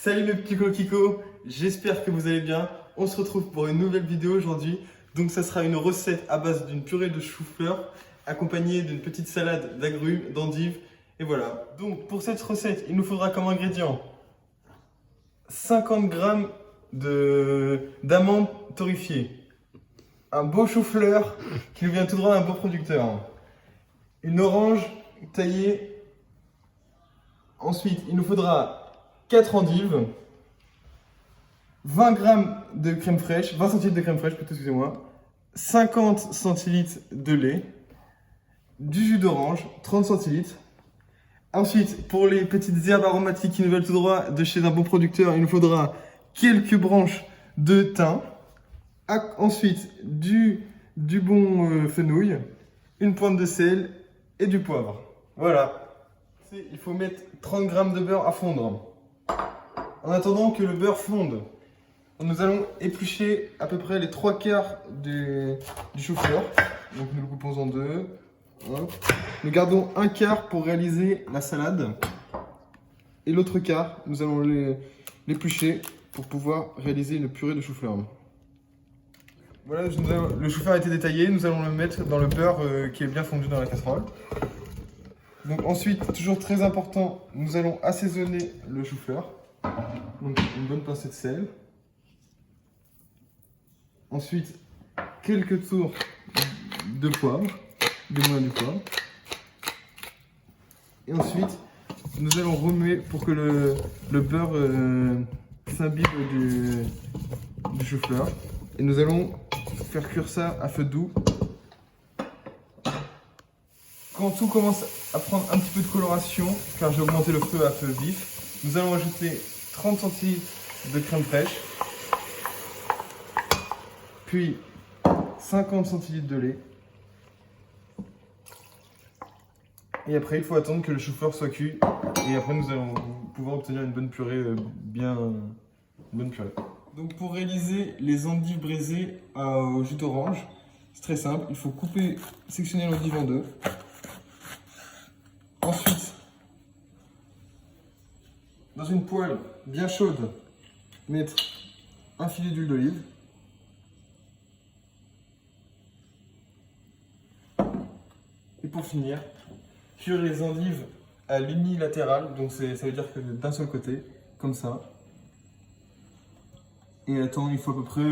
Salut mes petits coquelicots, j'espère que vous allez bien. On se retrouve pour une nouvelle vidéo aujourd'hui. Donc ça sera une recette à base d'une purée de chou-fleur accompagnée d'une petite salade d'agrumes, d'endives et voilà. Donc pour cette recette, il nous faudra comme ingrédient 50 g d'amandes torréfiées, un beau chou-fleur qui nous vient tout droit d'un beau producteur, une orange taillée. Ensuite, il nous faudra 4 endives, 20 g de crème fraîche, 20 centilitres de crème fraîche, plutôt, excusez-moi, 50 centilitres de lait, du jus d'orange, 30 centilitres. Ensuite, pour les petites herbes aromatiques qui nous veulent tout droit de chez un bon producteur, il nous faudra quelques branches de thym. Ensuite, du bon fenouil, une pointe de sel et du poivre. Voilà. Il faut mettre 30 g de beurre à fondre. En attendant que le beurre fonde, nous allons éplucher à peu près les 3/4 du chou-fleur. Donc nous le coupons en deux. Hop. Nous gardons un quart pour réaliser la salade. Et l'autre quart, nous allons l'éplucher pour pouvoir réaliser une purée de chou-fleur. Voilà, le chou-fleur a été détaillé. Nous allons le mettre dans le beurre qui est bien fondu dans la casserole. Donc ensuite, toujours très important, nous allons assaisonner le chou-fleur. Donc une bonne pincée de sel. Ensuite, quelques tours de poivre, de moulin du poivre. Et ensuite, nous allons remuer pour que le beurre s'imbibe du chou-fleur. Et nous allons faire cuire ça à feu doux. Quand tout commence à prendre un petit peu de coloration, car j'ai augmenté le feu à feu vif, nous allons ajouter 30 centilitres de crème fraîche, puis 50 centilitres de lait. Et après, il faut attendre que le chou-fleur soit cuit. Et après, nous allons pouvoir obtenir une bonne purée, une bonne purée. Donc pour réaliser les endives braisées au jus d'orange, c'est très simple. Il faut sectionner l'endive en deux. Ensuite, dans une poêle bien chaude, mettre un filet d'huile d'olive. Et pour finir, cuire les endives à l'unilatéral, donc ça veut dire que d'un seul côté, comme ça. Et attendre, il faut à peu près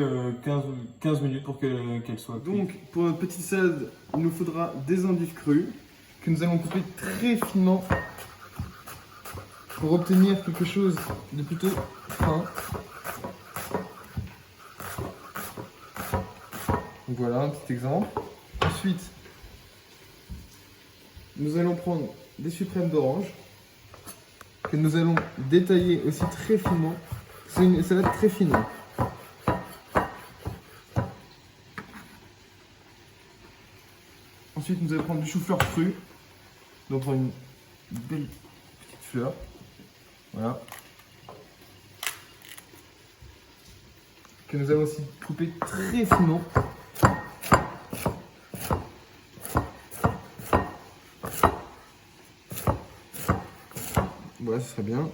15 minutes pour qu'elle soit cuite. Donc pour notre petite salade, il nous faudra des endives crues que nous allons couper très finement pour obtenir quelque chose de plutôt fin. Donc voilà un petit exemple. Ensuite, nous allons prendre des suprêmes d'orange que nous allons détailler aussi très finement. C'est une salade très fine. Ensuite, nous allons prendre du chou-fleur cru. Donc, on prend une belle petite fleur. Voilà. Que nous allons aussi couper très finement. Voilà, ce serait bien.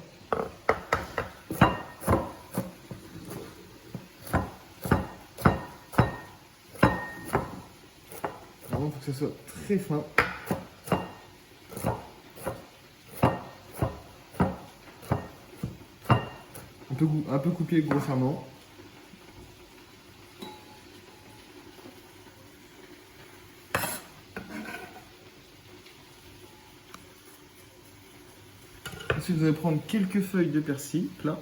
Vraiment, il faut que ça soit très fin. Un peu coupé grossièrement. Ensuite, vous allez prendre quelques feuilles de persil plat.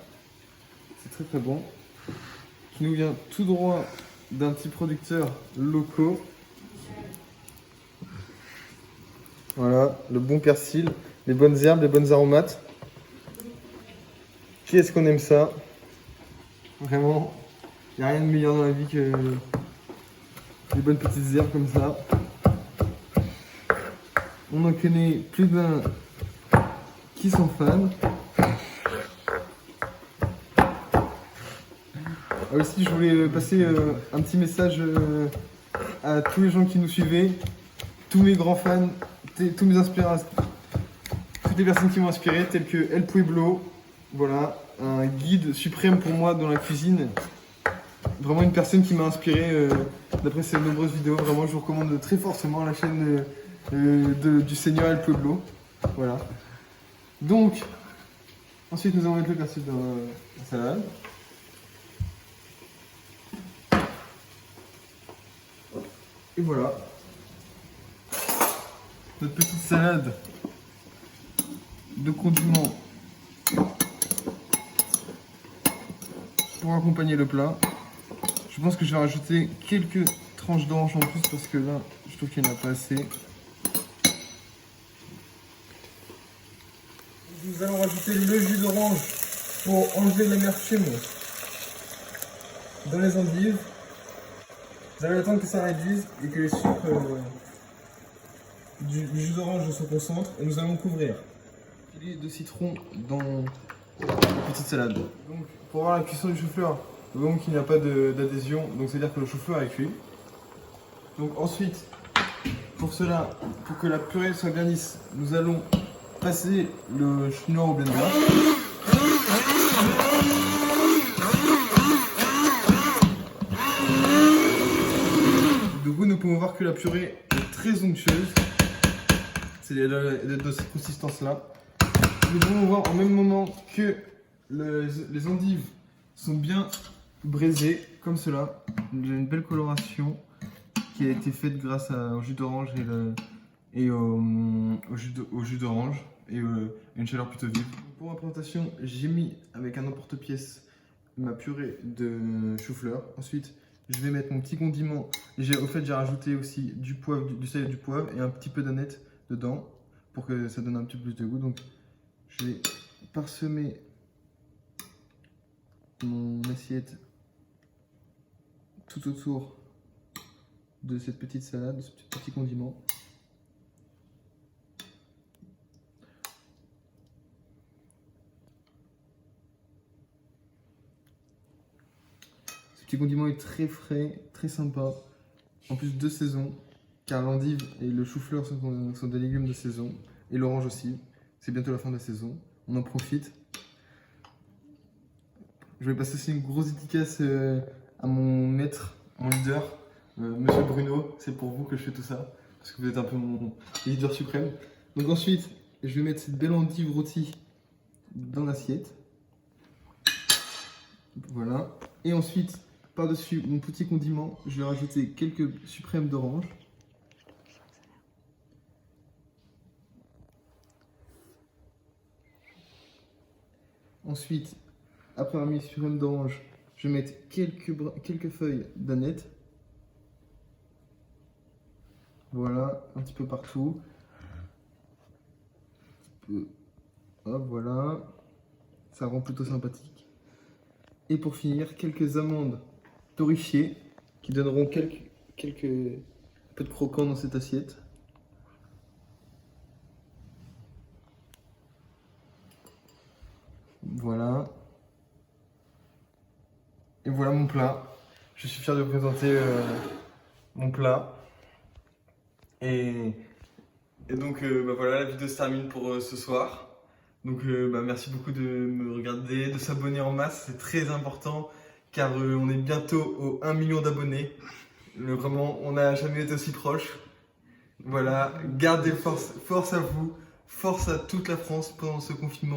C'est très très bon. Qui nous vient tout droit d'un petit producteur local. Voilà, le bon persil, les bonnes herbes, les bonnes aromates. Qui est-ce qu'on aime ça? Vraiment, il n'y a rien de meilleur dans la vie que les bonnes petites herbes comme ça. On en connaît plus d'un qui sont fans. Aussi, je voulais passer un petit message à tous les gens qui nous suivaient, tous mes grands fans, tous mes inspirateurs, toutes les personnes qui m'ont inspiré, telles que El Pueblo, voilà, un guide suprême pour moi dans la cuisine. Vraiment une personne qui m'a inspiré d'après ses nombreuses vidéos. Vraiment, je vous recommande très fortement la chaîne du Seigneur El Pueblo. Voilà. Donc, ensuite nous allons mettre le persil dans la salade. Et voilà. Notre petite salade de condiments pour accompagner le plat. Je pense que je vais rajouter quelques tranches d'orange en plus parce que là, je trouve qu'il n'y en a pas assez. Nous allons rajouter le jus d'orange pour enlever l'amertume dans les endives. Vous allez attendre que ça réduise et que les sucres du jus d'orange se concentrent et nous allons couvrir. Filet de citron dans la petite salade. Donc, pour voir la cuisson du chou-fleur, vous voyez qu'il n'y a pas d'adhésion, donc c'est à dire que le chou-fleur est cuit. Donc ensuite, pour cela, pour que la purée soit bien lisse, nous allons passer le chinois au blender. Du coup, nous pouvons voir que la purée est très onctueuse. C'est de cette consistance-là. Nous pouvons voir en même moment que les endives sont bien braisées, comme cela. J'ai une belle coloration qui a été faite grâce au jus d'orange et au jus d'orange et une chaleur plutôt vive. Pour ma présentation, j'ai mis avec un emporte-pièce ma purée de chou-fleur. Ensuite, je vais mettre mon petit condiment. J'ai rajouté aussi du poivre, du sel et du poivre et un petit peu d'aneth dedans pour que ça donne un petit peu plus de goût. Donc, je vais parsemer mon assiette tout autour de cette petite salade, de ce petit condiment. Ce petit condiment est très frais, très sympa, en plus de saison, car l'endive et le chou-fleur sont des légumes de saison, et l'orange aussi. C'est bientôt la fin de la saison, on en profite. Je vais passer aussi une grosse dédicace à mon maître, mon leader, Monsieur Bruno. C'est pour vous que je fais tout ça, parce que vous êtes un peu mon leader suprême. Donc ensuite, je vais mettre cette belle endive rôtie dans l'assiette. Voilà. Et ensuite, par-dessus mon petit condiment, je vais rajouter quelques suprêmes d'orange. Ensuite, après avoir mis les suprêmes d'orange, je vais mettre quelques feuilles d'aneth. Voilà, un petit peu partout. Hop, voilà. Ça rend plutôt sympathique. Et pour finir, quelques amandes torréfiées qui donneront quelques peu de croquant dans cette assiette. Voilà. Et voilà mon plat. Je suis fier de vous présenter mon plat. Et donc voilà, la vidéo se termine pour ce soir. Donc merci beaucoup de me regarder, de s'abonner en masse, c'est très important car on est bientôt aux 1 million d'abonnés. Vraiment, on n'a jamais été aussi proche. Voilà, gardez force à vous, force à toute la France pendant ce confinement.